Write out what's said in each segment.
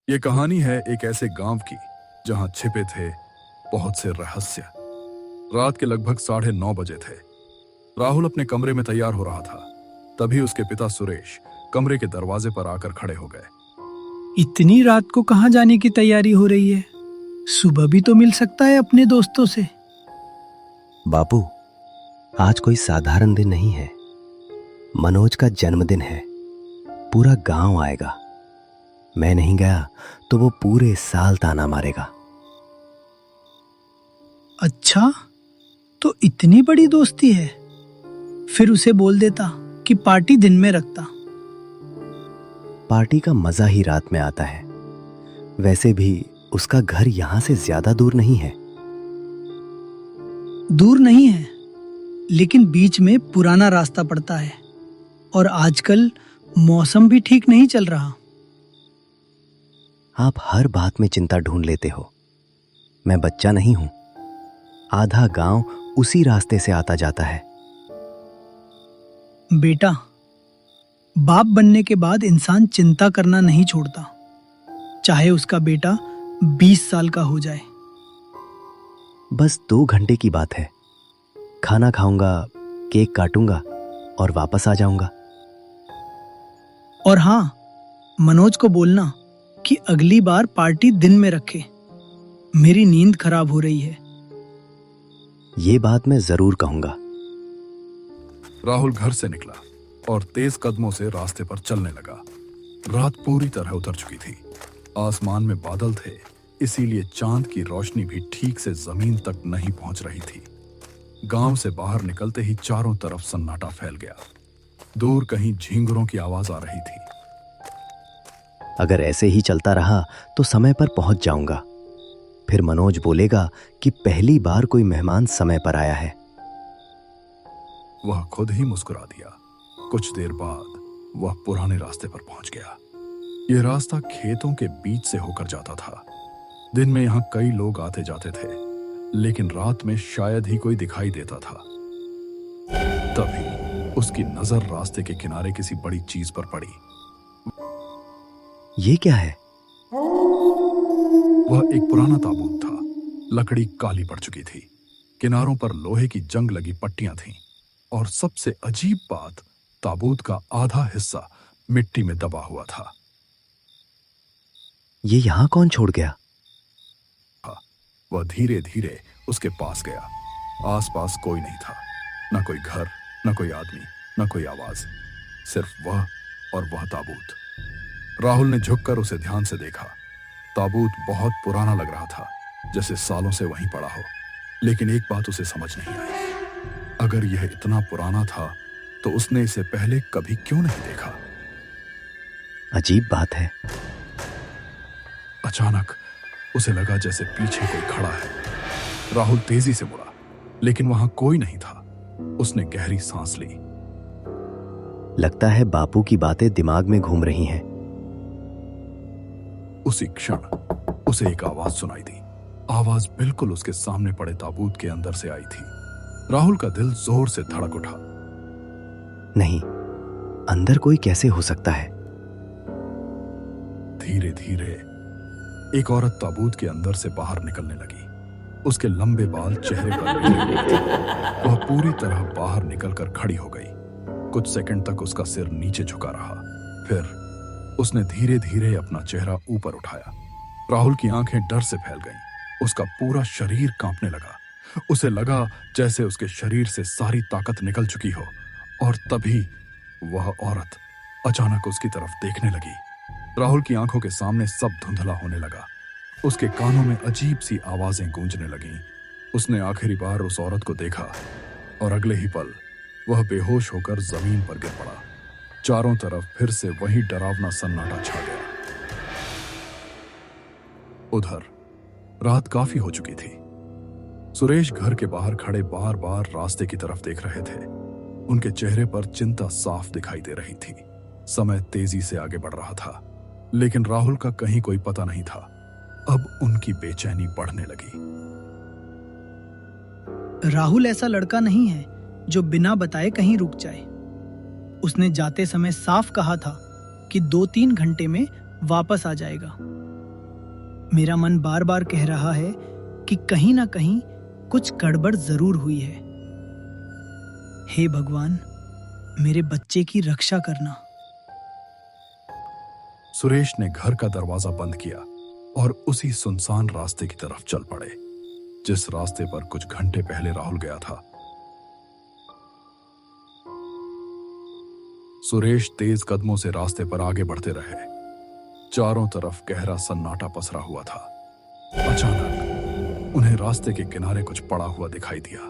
ये कहानी है एक ऐसे गांव की जहां छिपे थे बहुत से रहस्य। रात के लगभग 9:30 बजे थे। राहुल अपने कमरे में तैयार हो रहा था। तभी उसके पिता सुरेश कमरे के दरवाजे पर आकर खड़े हो गए। इतनी रात को कहाँ जाने की तैयारी हो रही है? सुबह भी तो मिल सकता है अपने दोस्तों से। बापू, आज कोई साधारण दिन नहीं है। मनोज का जन्मदिन है। पूरा गांव आएगा। मैं नहीं गया तो वो पूरे साल ताना मारेगा। अच्छा, तो इतनी बड़ी दोस्ती है। फिर उसे बोल देता कि पार्टी दिन में रखता। पार्टी का मजा ही रात में आता है। वैसे भी उसका घर यहां से ज्यादा दूर नहीं है। दूर नहीं है, लेकिन बीच में पुराना रास्ता पड़ता है और आजकल मौसम भी ठीक नहीं चल रहा। आप हर बात में चिंता ढूंढ लेते हो। मैं बच्चा नहीं हूं। आधा गांव उसी रास्ते से आता जाता है। बेटा, बाप बनने के बाद इंसान चिंता करना नहीं छोड़ता, चाहे उसका बेटा 20 साल का हो जाए। बस 2 घंटे की बात है। खाना खाऊंगा, केक काटूंगा और वापस आ जाऊंगा। और हाँ, मनोज को बोलना कि अगली बार पार्टी दिन में रखे। मेरी नींद खराब हो रही है। ये बात मैं जरूर कहूंगा। राहुल घर से निकला और तेज कदमों से रास्ते पर चलने लगा। रात पूरी तरह उतर चुकी थी। आसमान में बादल थे, इसीलिए चांद की रोशनी भी ठीक से जमीन तक नहीं पहुंच रही थी। गांव से बाहर निकलते ही चारों तरफ सन्नाटा फैल गया। दूर कहीं झींगुरों की आवाज आ रही थी। अगर ऐसे ही चलता रहा तो समय पर पहुंच जाऊंगा। फिर मनोज बोलेगा कि पहली बार कोई मेहमान समय पर आया है। वह खुद ही मुस्कुरा दिया। कुछ देर बाद वह पुराने रास्ते पर पहुंच गया। यह रास्ता खेतों के बीच से होकर जाता था। दिन में यहां कई लोग आते जाते थे, लेकिन रात में शायद ही कोई दिखाई देता था। तभी उसकी नजर रास्ते के किनारे किसी बड़ी चीज पर पड़ी। ये क्या है? वह एक पुराना ताबूत था। लकड़ी काली पड़ चुकी थी। किनारों पर लोहे की जंग लगी पट्टियां थीं। और सबसे अजीब बात, ताबूत का आधा हिस्सा मिट्टी में दबा हुआ था। ये यहां कौन छोड़ गया? वह धीरे धीरे उसके पास गया। आसपास कोई नहीं था। न कोई घर, न कोई आदमी, न कोई आवाज। सिर्फ वह और वह ताबूत। राहुल ने झुककर उसे ध्यान से देखा। ताबूत बहुत पुराना लग रहा था, जैसे सालों से वहीं पड़ा हो। लेकिन एक बात उसे समझ नहीं आई। अगर यह इतना पुराना था तो उसने इसे पहले कभी क्यों नहीं देखा? अजीब बात है। अचानक उसे लगा जैसे पीछे कोई खड़ा है। राहुल तेजी से मुड़ा, लेकिन वहां कोई नहीं था। उसने गहरी सांस ली। लगता है बापू की बातें दिमाग में घूम रही हैं। उसी क्षण उसे एक आवाज सुनाई दी। आवाज बिल्कुल उसके सामने पड़े ताबूत के अंदर से आई थी। राहुल का दिल जोर से धड़क उठा। नहीं, अंदर कोई कैसे हो सकता है? धीरे धीरे एक औरत ताबूत के अंदर से बाहर निकलने लगी। उसके लंबे बाल चेहरे पर बिखरे हुए थे। वह पूरी तरह बाहर निकलकर खड़ी हो गई। कुछ सेकंड तक उसका सिर नीचे झुका रहा। फिर उसने धीरे धीरे अपना चेहरा ऊपर उठाया। राहुल की आंखें डर से फैल गईं। उसका पूरा शरीर कांपने लगा। उसे लगा जैसे उसके शरीर से सारी ताकत निकल चुकी हो। और तभी वह औरत अचानक उसकी तरफ देखने लगी। राहुल की आंखों के सामने सब धुंधला होने लगा। उसके कानों में अजीब सी आवाजें गूंजने लगीं। उसने आखिरी बार उस औरत को देखा और अगले ही पल वह बेहोश होकर जमीन पर गिर पड़ा। चारों तरफ फिर से वही डरावना सन्नाटा छा गया। उधर रात काफी हो चुकी थी। सुरेश घर के बाहर खड़े बार बार रास्ते की तरफ देख रहे थे। उनके चेहरे पर चिंता साफ दिखाई दे रही थी। समय तेजी से आगे बढ़ रहा था, लेकिन राहुल का कहीं कोई पता नहीं था। अब उनकी बेचैनी बढ़ने लगी। राहुल ऐसा लड़का नहीं है जो बिना बताए कहीं रुक जाए। उसने जाते समय साफ कहा था कि 2-3 घंटे में वापस आ जाएगा। मेरा मन बार बार कह रहा है कि कहीं ना कहीं कुछ गड़बड़ जरूर हुई है। हे भगवान, मेरे बच्चे की रक्षा करना। सुरेश ने घर का दरवाजा बंद किया और उसी सुनसान रास्ते की तरफ चल पड़े जिस रास्ते पर कुछ घंटे पहले राहुल गया था। सुरेश तेज कदमों से रास्ते पर आगे बढ़ते रहे। चारों तरफ गहरा सन्नाटा पसरा हुआ था। अचानक उन्हें रास्ते के किनारे कुछ पड़ा हुआ दिखाई दिया।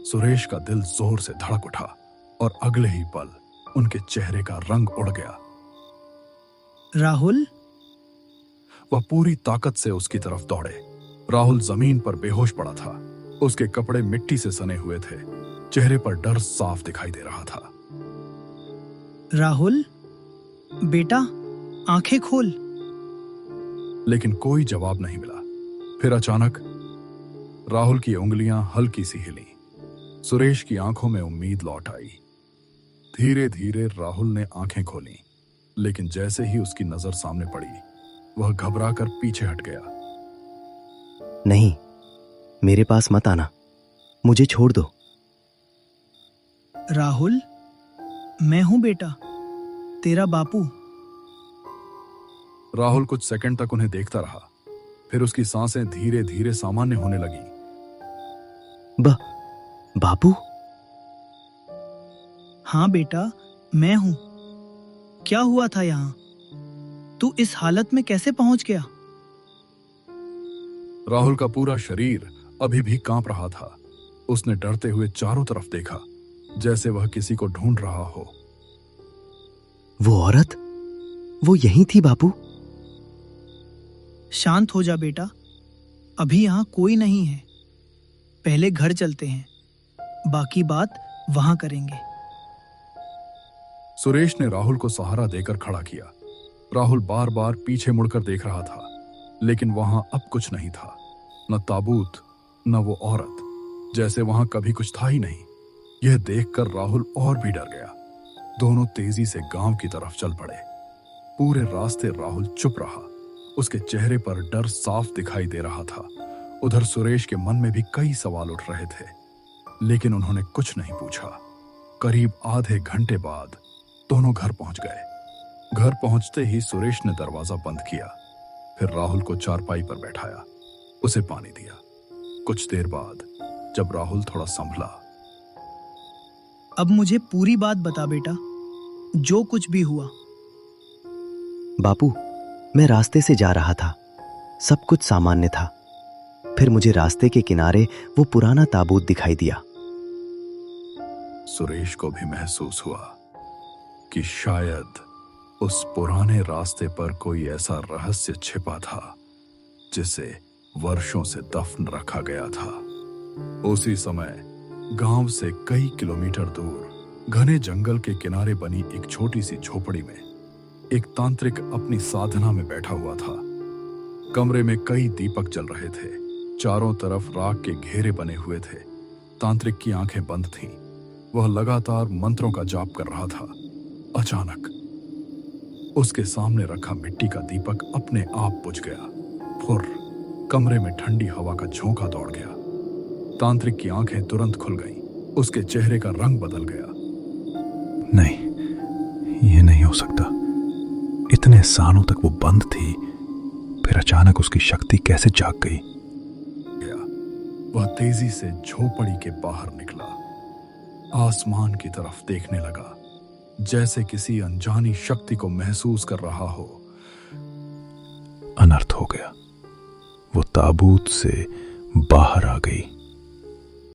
सुरेश का दिल जोर से धड़क उठा और अगले ही पल उनके चेहरे का रंग उड़ गया। राहुल? वह पूरी ताकत से उसकी तरफ दौड़े। राहुल जमीन पर बेहोश पड़ा था। उसके कपड़े मिट्टी से सने हुए थे। चेहरे पर डर साफ दिखाई दे रहा था। राहुल बेटा, आंखें खोल। लेकिन कोई जवाब नहीं मिला। फिर अचानक राहुल की उंगलियां हल्की सी हिली। सुरेश की आंखों में उम्मीद लौट आई। धीरे धीरे राहुल ने आंखें खोली, लेकिन जैसे ही उसकी नजर सामने पड़ी वह घबराकर पीछे हट गया। नहीं, मेरे पास मत आना, मुझे छोड़ दो। राहुल, मैं हूं बेटा, तेरा बापू। राहुल कुछ सेकंड तक उन्हें देखता रहा। फिर उसकी सांसें धीरे धीरे सामान्य होने लगी। बापू? हाँ बेटा, मैं हूं। क्या हुआ था यहां? तू इस हालत में कैसे पहुंच गया? राहुल का पूरा शरीर अभी भी कांप रहा था। उसने डरते हुए चारों तरफ देखा, जैसे वह किसी को ढूंढ रहा हो। वो औरत, वो यहीं थी बापू? शांत हो जा बेटा, अभी यहां कोई नहीं है। पहले घर चलते हैं, बाकी बात वहां करेंगे। सुरेश ने राहुल को सहारा देकर खड़ा किया। राहुल बार बार पीछे मुड़कर देख रहा था, लेकिन वहां अब कुछ नहीं था। न ताबूत, न वो औरत, जैसे वहां कभी कुछ था ही नहीं। यह देखकर राहुल और भी डर गया। दोनों तेजी से गांव की तरफ चल पड़े। पूरे रास्ते राहुल चुप रहा। उसके चेहरे पर डर साफ दिखाई दे रहा था। उधर सुरेश के मन में भी कई सवाल उठ रहे थे, लेकिन उन्होंने कुछ नहीं पूछा। करीब आधे घंटे बाद दोनों घर पहुंच गए। घर पहुंचते ही सुरेश ने दरवाजा बंद किया। फिर राहुल को चारपाई पर बैठाया, उसे पानी दिया। कुछ देर बाद जब राहुल थोड़ा संभला, अब मुझे पूरी बात बता बेटा, जो कुछ भी हुआ। बापू, मैं रास्ते से जा रहा था, सब कुछ सामान्य था। फिर मुझे रास्ते के किनारे वो पुराना ताबूत दिखाई दिया। सुरेश को भी महसूस हुआ कि शायद उस पुराने रास्ते पर कोई ऐसा रहस्य छिपा था जिसे वर्षों से दफन रखा गया था। उसी समय गांव से कई किलोमीटर दूर घने जंगल के किनारे बनी एक छोटी सी झोपड़ी में एक तांत्रिक अपनी साधना में बैठा हुआ था। कमरे में कई दीपक जल रहे थे। चारों तरफ राख के घेरे बने हुए थे। तांत्रिक की आंखें बंद थीं। वह लगातार मंत्रों का जाप कर रहा था। अचानक उसके सामने रखा मिट्टी का दीपक अपने आप बुझ गया। फुर्र, कमरे में ठंडी हवा का झोंका दौड़ गया। तांत्रिक की आंखें तुरंत खुल गईं। उसके चेहरे का रंग बदल गया। नहीं, ये नहीं हो सकता। इतने सालों तक वो बंद थी, फिर अचानक उसकी शक्ति कैसे जाग गई? वह तेजी से झोपड़ी के बाहर निकला। आसमान की तरफ देखने लगा, जैसे किसी अनजानी शक्ति को महसूस कर रहा हो। अनर्थ हो गया। वो ताबूत से बाहर आ गई।